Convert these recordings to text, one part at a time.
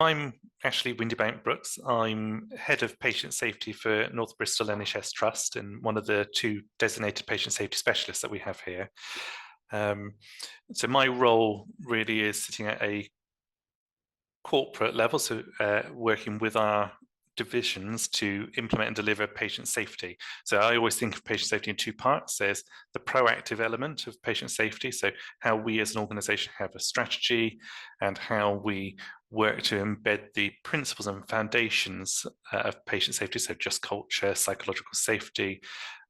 I'm actually Windebank-Brooks. I'm head of patient safety for North Bristol NHS Trust and one of the two designated patient safety specialists that we have here. So my role really is sitting at a corporate level, so working with our divisions to implement and deliver patient safety. So I always think of patient safety in two parts. There's the proactive element of patient safety, so how we as an organization have a strategy and how we work to embed the principles and foundations of patient safety, so just culture, psychological safety,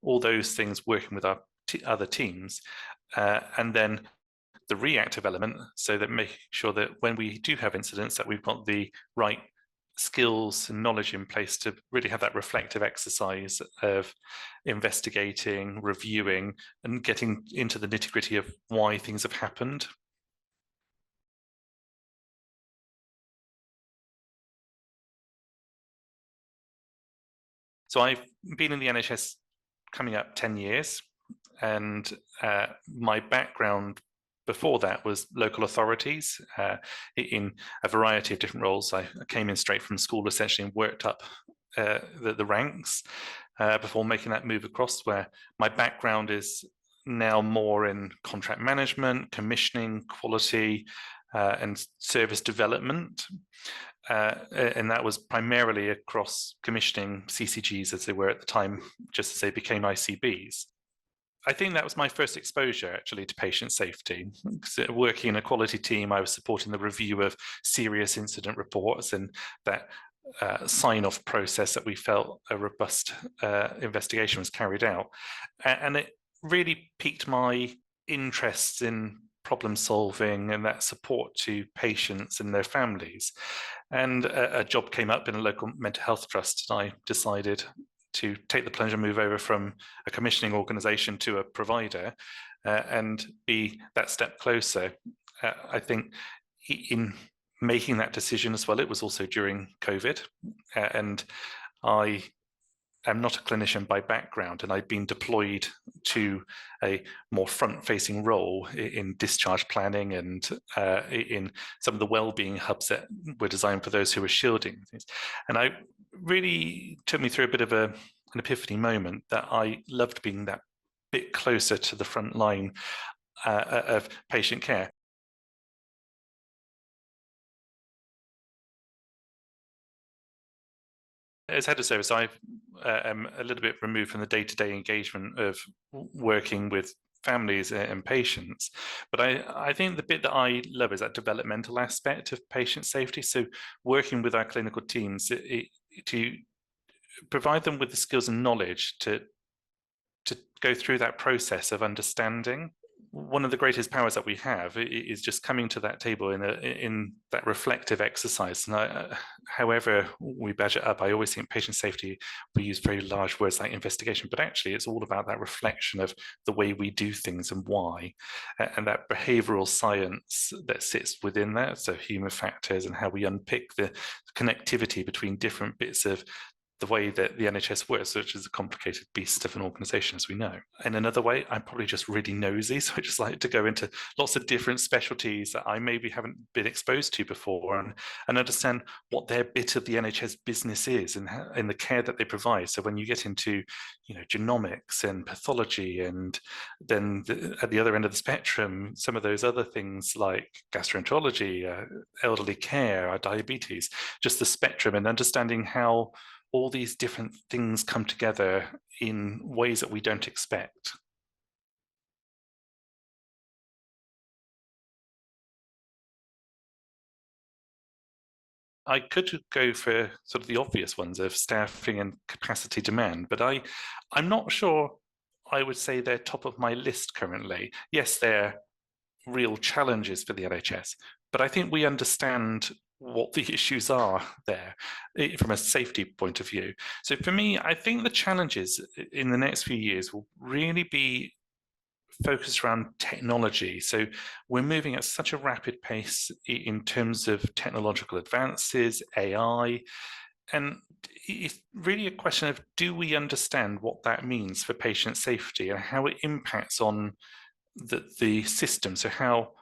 all those things working with our other teams. And then the reactive element, so that making sure that when we do have incidents that we've got the right skills and knowledge in place to really have that reflective exercise of investigating, reviewing, and getting into the nitty-gritty of why things have happened. So I've been in the NHS coming up 10 years, and my background before that was local authorities in a variety of different roles. I came in straight from school essentially and worked up the ranks before making that move across, where my background is now more in contract management, commissioning, quality, and service development. And that was primarily across commissioning CCGs as they were at the time, just as they became ICBs. I think that was my first exposure actually to patient safety. Working in a quality team, I was supporting the review of serious incident reports and that sign-off process that we felt a robust investigation was carried out. And it really piqued my interest in problem solving and that support to patients and their families. And a job came up in a local mental health trust, and I decided to take the plunge and move over from a commissioning organization to a provider and be that step closer. I think in making that decision as well, it was also during COVID, and I am not a clinician by background, and I've been deployed to a more front-facing role in discharge planning and in some of the well-being hubs that were designed for those who were shielding things. And I really took me through a bit of an epiphany moment that I loved being that bit closer to the front line of patient care. As head of service, I am a little bit removed from the day-to-day engagement of working with families and patients. But I think the bit that I love is that developmental aspect of patient safety. So working with our clinical teams to provide them with the skills and knowledge to go through that process of understanding. One of the greatest powers that we have is just coming to that table in that reflective exercise. And however we badge it up, I always think patient safety, we use very large words like investigation, but actually it's all about that reflection of the way we do things and why, and that behavioral science that sits within that, so human factors and how we unpick the connectivity between different bits of the way that the NHS works, which is a complicated beast of an organisation, as we know. In another way, I'm probably just really nosy, so I just like to go into lots of different specialties that I maybe haven't been exposed to before and understand what their bit of the NHS business is and the care that they provide. So when you get into, genomics and pathology, and then at the other end of the spectrum, some of those other things like gastroenterology, elderly care, diabetes, just the spectrum, and understanding how all these different things come together in ways that we don't expect. I could go for sort of the obvious ones of staffing and capacity demand, but I'm not sure I would say they're top of my list currently. Yes, they're real challenges for the NHS, but I think we understand what the issues are there from a safety point of view. So for me, I think the challenges in the next few years will really be focused around technology. So we're moving at such a rapid pace in terms of technological advances, AI, and it's really a question of, do we understand what that means for patient safety and how it impacts on the system? So how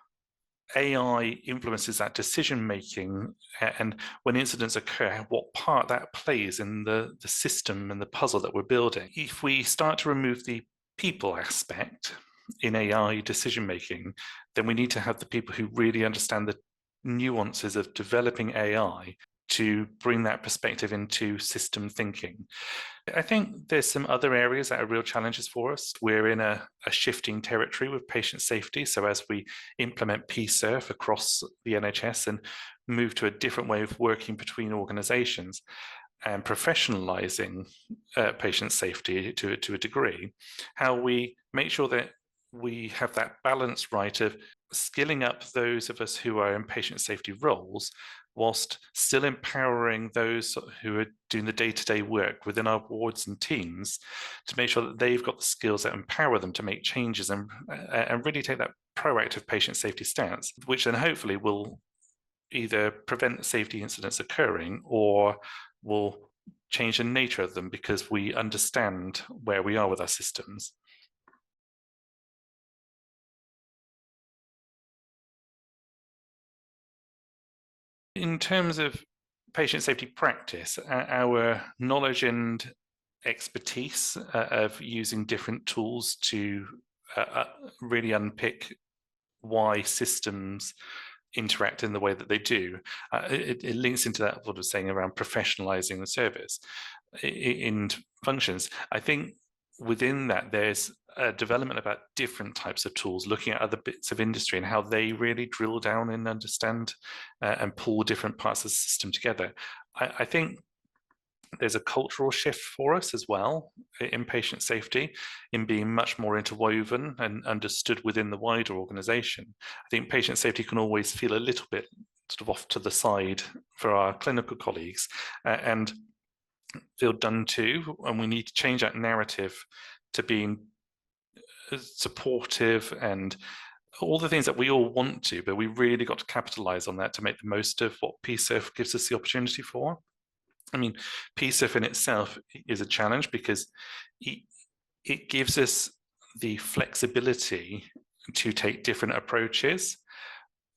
AI influences that decision making, and when incidents occur, what part that plays in the system and the puzzle that we're building. If we start to remove the people aspect in AI decision making, then we need to have the people who really understand the nuances of developing AI to bring that perspective into system thinking. I think there's some other areas that are real challenges for us. We're in a shifting territory with patient safety. So as we implement PSERF across the NHS and move to a different way of working between organizations and professionalizing patient safety to a degree, how we make sure that we have that balance right of skilling up those of us who are in patient safety roles whilst still empowering those who are doing the day-to-day work within our wards and teams to make sure that they've got the skills that empower them to make changes and really take that proactive patient safety stance, which then hopefully will either prevent safety incidents occurring or will change the nature of them because we understand where we are with our systems. In terms of patient safety practice, our knowledge and expertise of using different tools to really unpick why systems interact in the way that they do, it links into that what I was saying around professionalizing the service in functions. I think within that there's a development about different types of tools, looking at other bits of industry and how they really drill down and understand and pull different parts of the system together. I think there's a cultural shift for us as well in patient safety, in being much more interwoven and understood within the wider organization. I think patient safety can always feel a little bit sort of off to the side for our clinical colleagues and feel done to, and we need to change that narrative to being supportive and all the things that we all want to, but we really got to capitalize on that to make the most of what PSERF gives us the opportunity for. I mean, PSERF in itself is a challenge because it gives us the flexibility to take different approaches.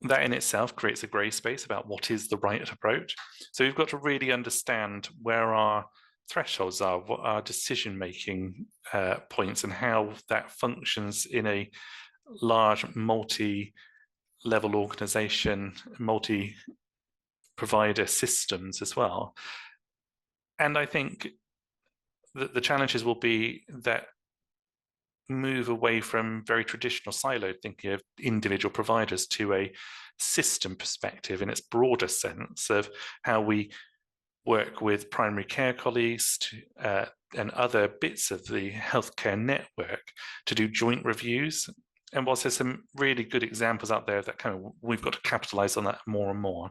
That in itself creates a gray space about what is the right approach. So we've got to really understand where our thresholds are, what our decision-making points and how that functions in a large multi-level organization, multi-provider systems as well. And I think that the challenges will be that move away from very traditional siloed thinking of individual providers to a system perspective in its broader sense of how we work with primary care colleagues and other bits of the healthcare network to do joint reviews. And whilst there's some really good examples out there that kind of we've got to capitalize on that more and more.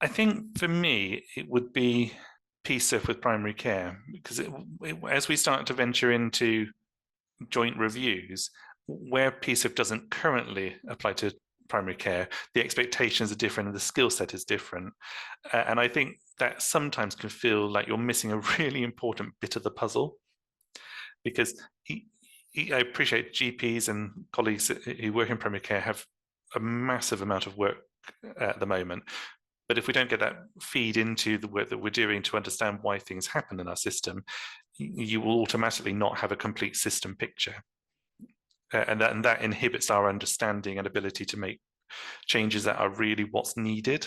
I think for me, it would be PSERF with primary care, because as we start to venture into joint reviews, where PSERF doesn't currently apply to primary care, the expectations are different and the skill set is different. And I think that sometimes can feel like you're missing a really important bit of the puzzle, because I appreciate GPs and colleagues who work in primary care have a massive amount of work at the moment. But if we don't get that feed into the work that we're doing to understand why things happen in our system, you will automatically not have a complete system picture. And that inhibits our understanding and ability to make changes that are really what's needed.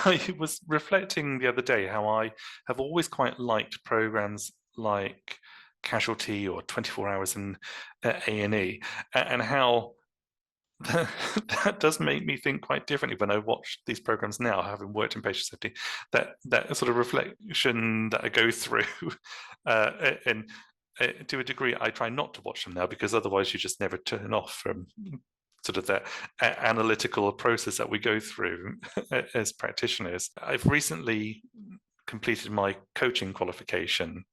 I was reflecting the other day how I have always quite liked programs like Casualty or 24 Hours in A&E, and how that does make me think quite differently when I watch these programs now, having worked in patient safety. That sort of reflection that I go through, and to a degree, I try not to watch them now because otherwise you just never turn off from sort of that analytical process that we go through as practitioners. I've recently completed my coaching qualification,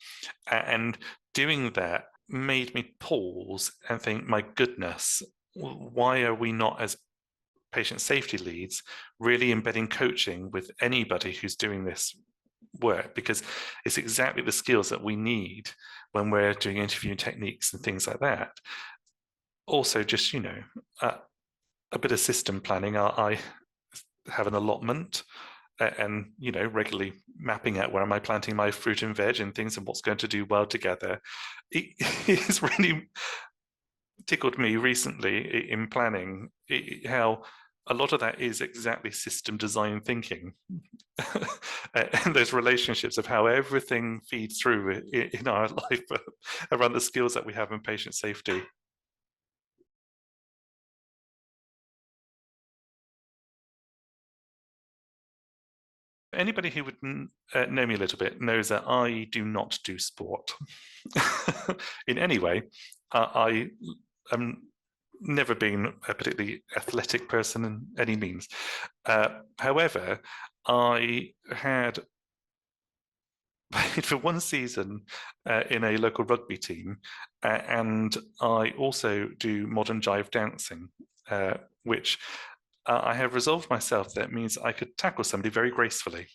and doing that made me pause and think, my goodness, why are we not as patient safety leads, really embedding coaching with anybody who's doing this work, because it's exactly the skills that we need when we're doing interviewing techniques and things like that. Also, just, a bit of system planning. I have an allotment and, regularly mapping out where am I planting my fruit and veg and things and what's going to do well together. It's really tickled me recently in planning how a lot of that is exactly system design thinking. And those relationships of how everything feeds through in our life around the skills that we have in patient safety. Anybody who would know me a little bit knows that I do not do sport in any way. I am never been a particularly athletic person in any means. However, I had played for one season in a local rugby team, and I also do modern jive dancing, which I have resolved myself that means I could tackle somebody very gracefully.